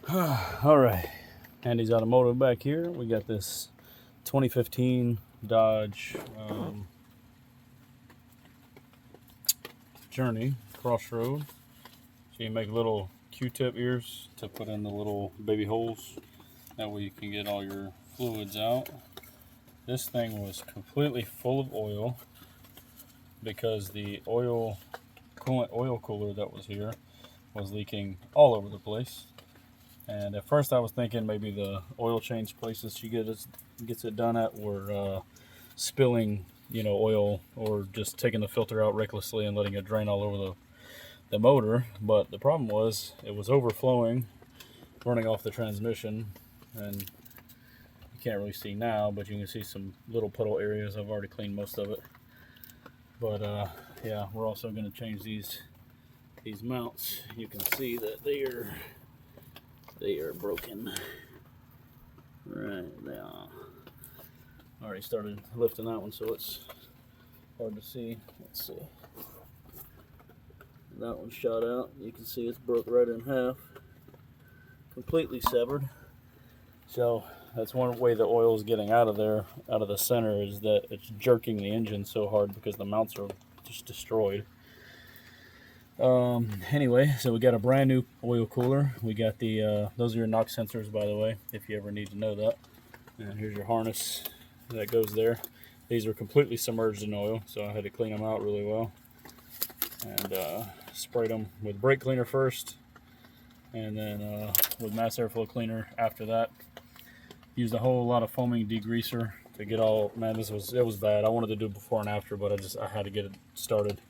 All right, Andy's Automotive back here. We got this 2015 Dodge Journey Crossroad. So you make little Q-tip ears to put in the little baby holes. That way you can get all your fluids out. This thing was completely full of oil because the coolant oil cooler that was here was leaking all over the place. And at first I was thinking maybe the oil change places she gets it done at were spilling, oil, or just taking the filter out recklessly and letting it drain all over the motor. But the problem was it was overflowing, running off the transmission, and you can't really see now, but you can see some little puddle areas. I've already cleaned most of it. But yeah, we're also going to change these mounts. You can see that they are broken. Right, they are. Already started lifting that one, so it's hard to see. Let's see. That one shot out. You can see it's broke right in half. Completely severed. So that's one way the oil is getting out of there, out of the center, is that it's jerking the engine so hard because the mounts are just destroyed. Anyway, so we got a brand new oil cooler. We got the those are your knock sensors, by the way, if you ever need to know that. And here's your harness that goes there. These are completely submerged in oil, so I had to clean them out really well, and sprayed them with brake cleaner first, and then with mass airflow cleaner after that. Used a whole lot of foaming degreaser to get all, man, it was bad. I wanted to do before and after, but I had to get it started.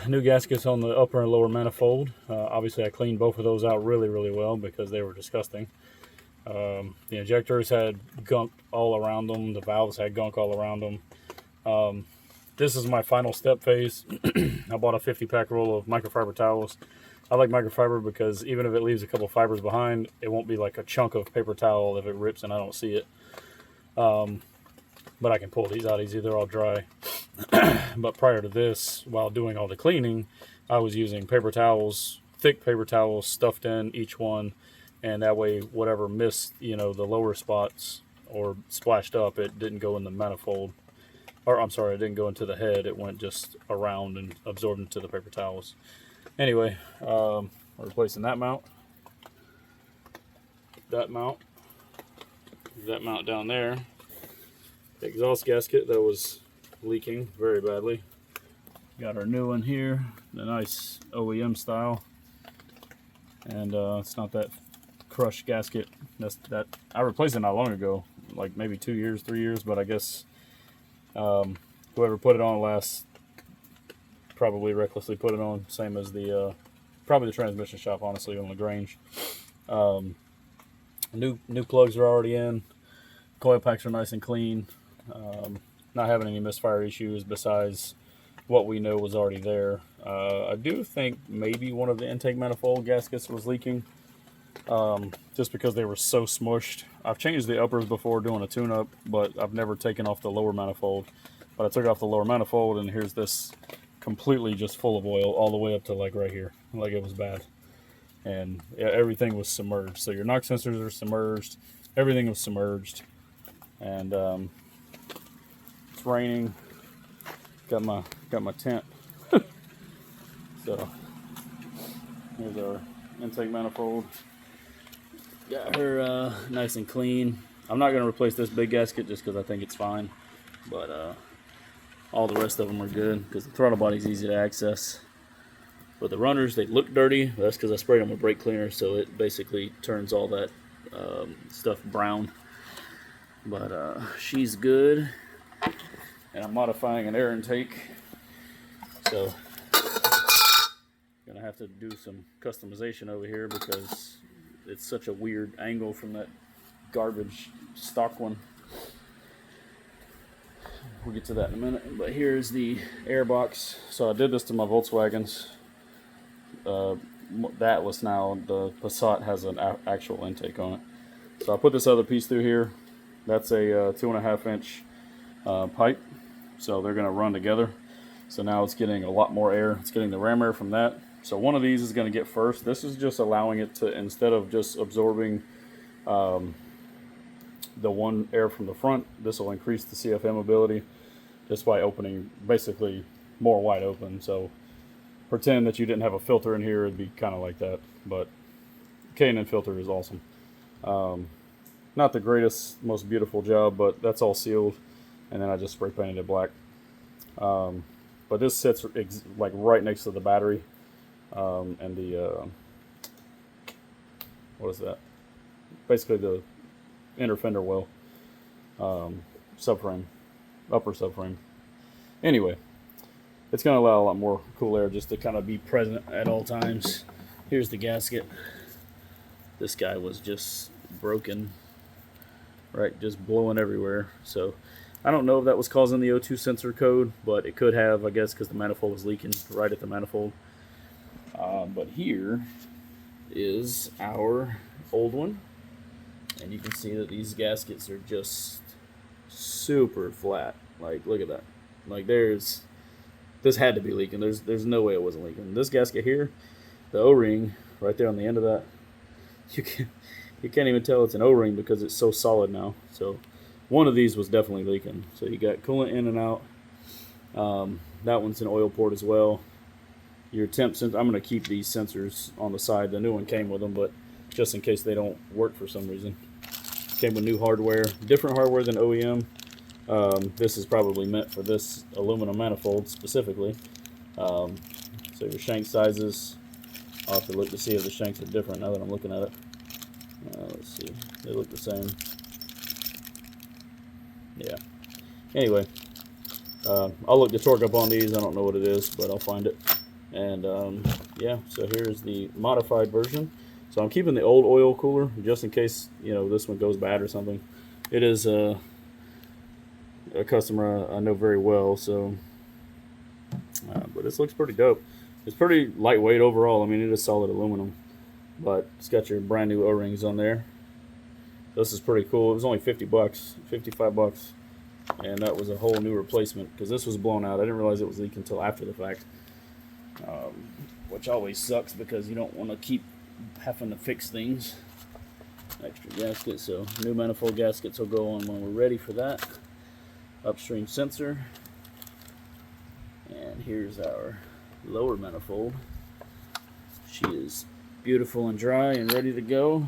New gaskets on the upper and lower manifold. Obviously I cleaned both of those out really well because they were disgusting. The injectors had gunk all around them. The valves had gunk all around them. This is my final step phase. I bought a 50-pack roll of microfiber towels. I like microfiber because even if it leaves a couple fibers behind, it won't be like a chunk of paper towel if it rips and I don't see it. But I can pull these out easy. They're all dry. But prior to this, while doing all the cleaning, I was using paper towels, thick paper towels stuffed in each one, and that way whatever missed, the lower spots or splashed up, it didn't go in the manifold. Or I'm sorry, it didn't go into the head. It went just around and absorbed into the paper towels. Anyway, we're replacing that mount down there. The exhaust gasket that was leaking very badly. Got our new one here, the nice OEM style, and it's not that crushed gasket. That I replaced it not long ago, like maybe 2 years, 3 years, but I guess whoever put it on last probably recklessly put it on, same as the probably the transmission shop, honestly, on LaGrange. New plugs are already in. Coil packs are nice and clean. Not having any misfire issues besides what we know was already there. I do think maybe one of the intake manifold gaskets was leaking, just because they were so smushed. I've changed the uppers before doing a tune-up, but I've never taken off the lower manifold. But I took off the lower manifold, and here's this completely just full of oil all the way up to like right here. Like it was bad. And yeah, everything was submerged. So your knock sensors are submerged. Everything was submerged. And it's raining. Got my tent. So here's our intake manifold. Got her nice and clean. I'm not going to replace this big gasket just because I think it's fine. But all the rest of them are good because the throttle body's easy to access. But the runners, they look dirty. That's because I sprayed them with brake cleaner, so it basically turns all that stuff brown. But she's good. And I'm modifying an air intake. So gonna have to do some customization over here because it's such a weird angle from that garbage stock one. We'll get to that in a minute. But here's the air box. So I did this to my Volkswagens. The Atlas now, the Passat has an actual intake on it. So I put this other piece through here. That's a 2.5 inch pipe. So they're going to run together. So now it's getting a lot more air. It's getting the ram air from that, So one of these is going to get first. This is just allowing it to, instead of just absorbing the one air from the front, this will increase the CFM ability just by opening basically more wide open. So pretend that you didn't have a filter in here, it'd be kind of like that. But K&N filter is awesome. Not the greatest, most beautiful job, but that's all sealed. And then I just spray painted it black. But this sits like right next to the battery and the what is that? Basically the inner fender well, subframe, upper subframe. Anyway, it's going to allow a lot more cool air just to kind of be present at all times. Here's the gasket. This guy was just broken, right? Just blowing everywhere. So I don't know if that was causing the O2 sensor code, but it could have, I guess, because the manifold was leaking right at the manifold. But here is our old one. And you can see that these gaskets are just super flat. Like, look at that. Like, this had to be leaking. There's no way it wasn't leaking. This gasket here, the O-ring right there on the end of that, you can't even tell it's an O-ring because it's so solid now. So one of these was definitely leaking. So you got coolant in and out. That one's an oil port as well. Your temp sensor, I'm going to keep these sensors on the side. The new one came with them, but just in case they don't work for some reason. Came with new hardware, different hardware than OEM. This is probably meant for this aluminum manifold specifically. So your shank sizes, I'll have to look to see if the shanks are different now that I'm looking at it. Let's see, they look the same. Yeah. Anyway, I'll look the torque up on these. I don't know what it is, but I'll find it. And yeah, so here's the modified version. So I'm keeping the old oil cooler just in case, you know, this one goes bad or something. It is a customer I know very well, so but this looks pretty dope. It's pretty lightweight overall. I mean, it is solid aluminum, but it's got your brand new O-rings on there. This is pretty cool. It was only 50 bucks, 55 bucks, and that was a whole new replacement because this was blown out. I didn't realize it was leaking until after the fact, which always sucks because you don't want to keep having to fix things. Extra gasket, so new manifold gaskets will go on when we're ready for that. Upstream sensor, and here's our lower manifold. She is beautiful and dry and ready to go.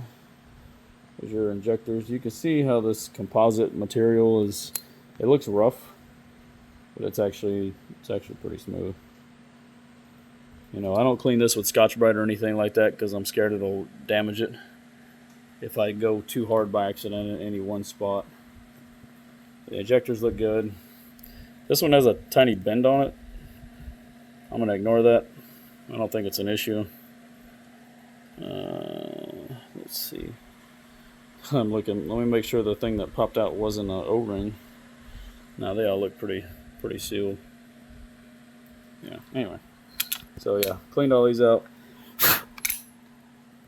There's your injectors. You can see how this composite material is, it looks rough, but it's actually pretty smooth. You know, I don't clean this with Scotch-Brite or anything like that because I'm scared it'll damage it if I go too hard by accident in any one spot. The injectors look good. This one has a tiny bend on it. I'm going to ignore that. I don't think it's an issue. Let's see. I'm looking. Let me make sure the thing that popped out wasn't an O-ring. Now they all look pretty sealed. Yeah, anyway. So yeah, cleaned all these out. Got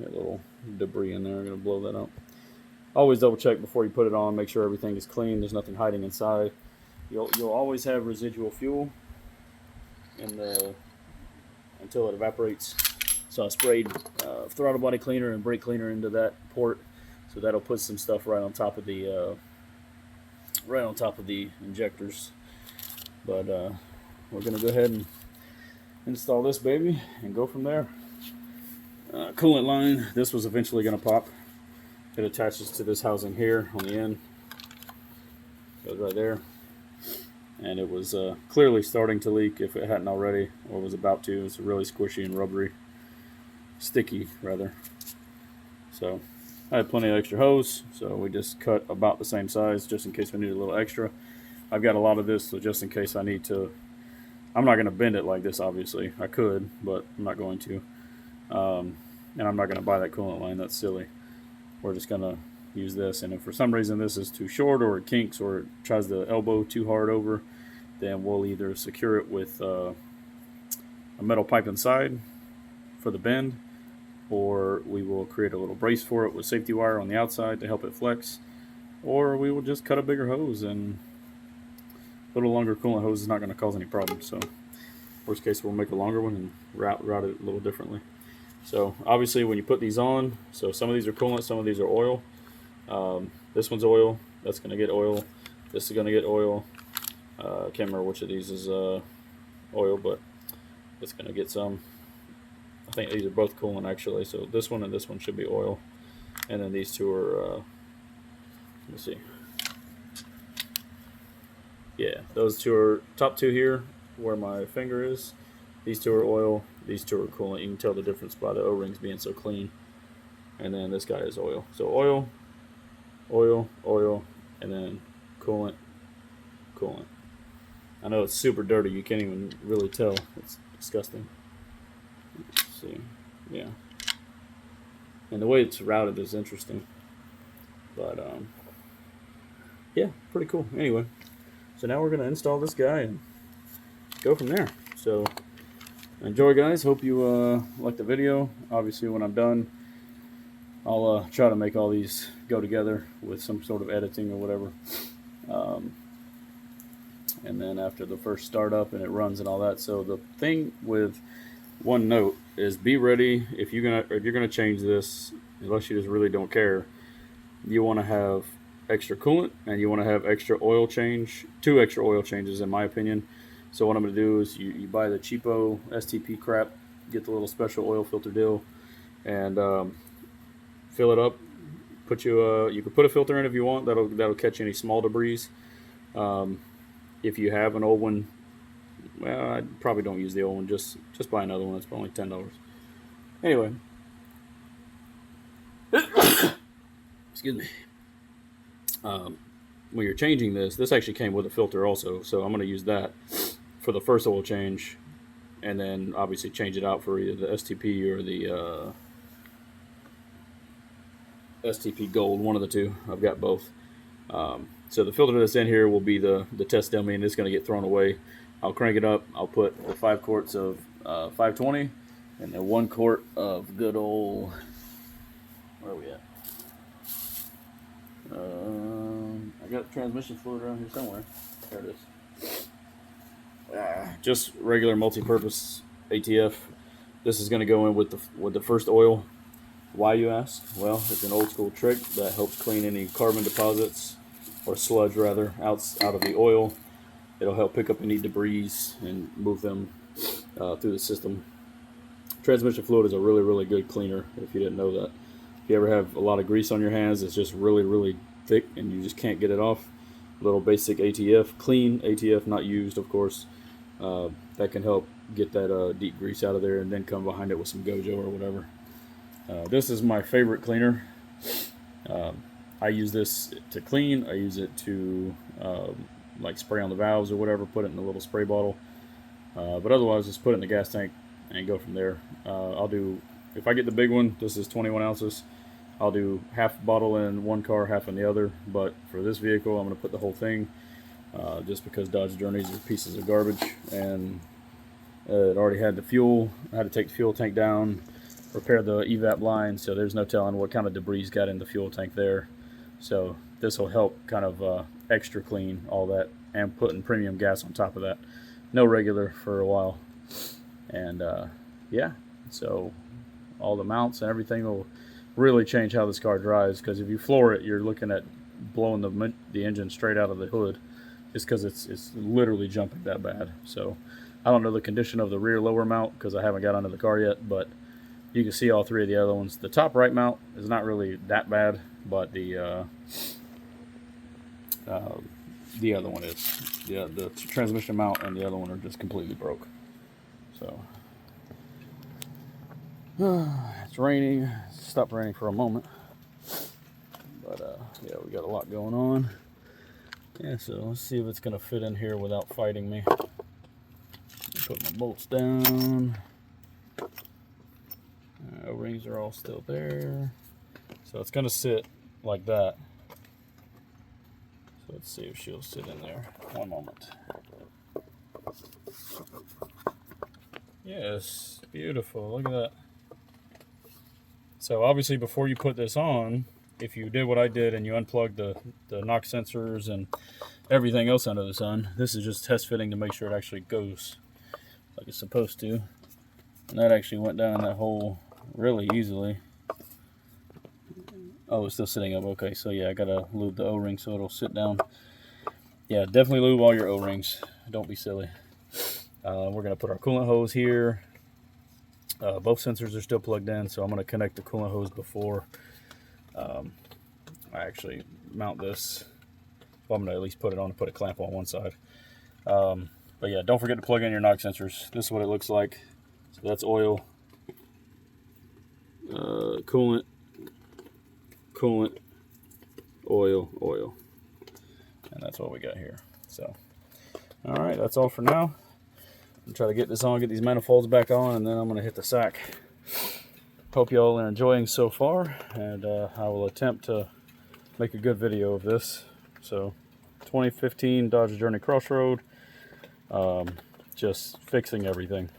a little debris in there. I'm going to blow that out. Always double check before you put it on. Make sure everything is clean. There's nothing hiding inside. You'll always have residual fuel in the until it evaporates. So I sprayed throttle body cleaner and brake cleaner into that port, so that'll put some stuff right on top of the injectors. But we're gonna go ahead and install this baby and go from there. Coolant line. This was eventually gonna pop. It attaches to this housing here on the end. Goes right there. And it was clearly starting to leak if it hadn't already, or was about to. It's really squishy and rubbery, sticky rather. So I had plenty of extra hose, so we just cut about the same size just in case we need a little extra. I've got a lot of this, so just in case I need to, I'm not going to bend it like this, obviously. I could, but I'm not going to. And I'm not going to buy that coolant line. That's silly. We're just going to use this, and if for some reason this is too short or it kinks or it tries to elbow too hard over, then we'll either secure it with a metal pipe inside for the bend, or we will create a little brace for it with safety wire on the outside to help it flex, or we will just cut a bigger hose, and a little longer coolant hose is not going to cause any problems. So Worst case, we'll make a longer one and route it a little differently. So obviously when you put these on, so some of these are coolant, some of these are oil. This one's oil, that's going to get oil. This is going to get oil. I can't remember which of these is oil, but it's going to get some. I think these are both coolant actually, so this one and this one should be oil. And then these two are, let me see. Yeah, those two are, top two here, where my finger is. These two are oil, these two are coolant. You can tell the difference by the O-rings being so clean. And then this guy is oil. So oil, oil, oil, and then coolant, coolant. I know it's super dirty, you can't even really tell. It's disgusting. Let's see, yeah. And the way it's routed is interesting. But, yeah, pretty cool. Anyway, so now we're going to install this guy and go from there. So, enjoy, guys. Hope you like the video. Obviously, when I'm done, I'll try to make all these go together with some sort of editing or whatever. And then after the first startup and it runs and all that. So the thing with one note is be ready if you're gonna change this, unless you just really don't care. You want to have extra coolant and you want to have extra oil change, 2 extra oil changes in my opinion. So what I'm going to do is you buy the cheapo STP crap, get the little special oil filter deal, and fill it up. You can put a filter in if you want. That'll catch any small debris. If you have an old one, well, I probably don't use the old one. Just buy another one. It's only $10. Anyway, excuse me. When you're changing this actually came with a filter also, so I'm going to use that for the first oil change, and then obviously change it out for either the STP or the STP Gold, one of the two. I've got both. So the filter that's in here will be the test dummy, and it's going to get thrown away. I'll crank it up. I'll put the 5 quarts of 520 and then 1 quart of good old, where are we at? I got transmission fluid around here somewhere. There it is. Just regular multi-purpose ATF. This is going to go in with the first oil. Why, you ask? Well, it's an old school trick that helps clean any carbon deposits, or sludge rather, out of the oil. It'll help pick up any debris and move them through the system. Transmission fluid is a really, really good cleaner, if you didn't know that. If you ever have a lot of grease on your hands, it's just really, really thick and you just can't get it off. Little basic ATF, clean ATF, not used of course, that can help get that deep grease out of there, and then come behind it with some Gojo or whatever. This is my favorite cleaner. I use this to clean. I use it to like spray on the valves or whatever, put it in a little spray bottle. But otherwise, just put it in the gas tank and go from there. I'll do, if I get the big one, this is 21 ounces. I'll do half bottle in one car, half in the other. But for this vehicle, I'm going to put the whole thing, just because Dodge Journeys are pieces of garbage, and it already had the fuel. I had to take the fuel tank down, repair the evap line, so there's no telling what kind of debris got in the fuel tank there. So this will help kind of extra clean all that, and putting premium gas on top of that. No regular for a while. And yeah, so all the mounts and everything will really change how this car drives, because if you floor it, you're looking at blowing the engine straight out of the hood, just because it's literally jumping that bad. So I don't know the condition of the rear lower mount because I haven't got onto the car yet, but you can see all 3 of the other ones. The top right mount is not really that bad, but the other one is. Yeah, the transmission mount and the other one are just completely broke. So it's raining. Stopped raining for a moment, but yeah, we got a lot going on. Yeah, so let's see if it's gonna fit in here without fighting me. Put my bolts down. O-rings are all still there, so it's gonna sit like that. So let's see if she'll sit in there. One moment. Yes, beautiful. Look at that. So obviously, before you put this on, if you did what I did and you unplugged the knock sensors and everything else under the sun, this is just test fitting to make sure it actually goes. like it's supposed to. And that actually went down in that hole really easily. Oh, it's still sitting up. Okay, so yeah, I gotta lube the O-ring so it'll sit down. Yeah, definitely lube all your O-rings. Don't be silly. We're gonna put our coolant hose here. Both sensors are still plugged in, so I'm gonna connect the coolant hose before I actually mount this. Well, I'm gonna at least put it on and put a clamp on one side. But yeah, don't forget to plug in your knock sensors. This is what it looks like. So that's oil, coolant, oil, and that's what we got here. So, all right, that's all for now. I'm try to get this on, get these manifolds back on, and then I'm gonna hit the sack. Hope y'all are enjoying so far, and I will attempt to make a good video of this. So, 2015 Dodge Journey Crossroad, just fixing everything.